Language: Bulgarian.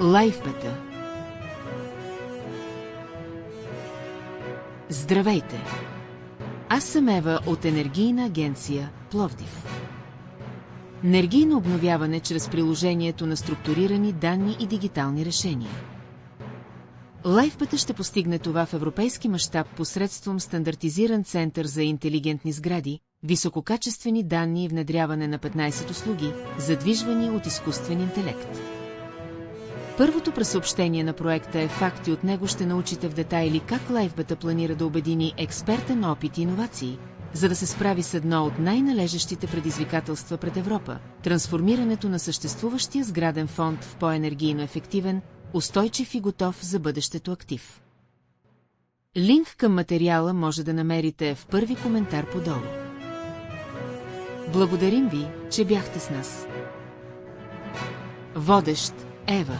Лайфбета. Здравейте! Аз съм Ева от Енергийна агенция Пловдив. Енергийно обновяване чрез приложението на структурирани данни и дигитални решения. Лайфбета ще постигне това в европейски мащаб посредством стандартизиран център за интелигентни сгради, висококачествени данни и внедряване на 15 услуги, задвижвани от изкуствен интелект. Първото пресъобщение на проекта е факт и от него ще научите в детайли как Лайфбета планира да обедини експертен опит и иновации, за да се справи с едно от най-належащите предизвикателства пред Европа – трансформирането на съществуващия сграден фонд в по-енергийно ефективен, устойчив и готов за бъдещето актив. Линк към материала може да намерите в първи коментар подолу. Благодарим ви, че бяхте с нас. Водещ Ева.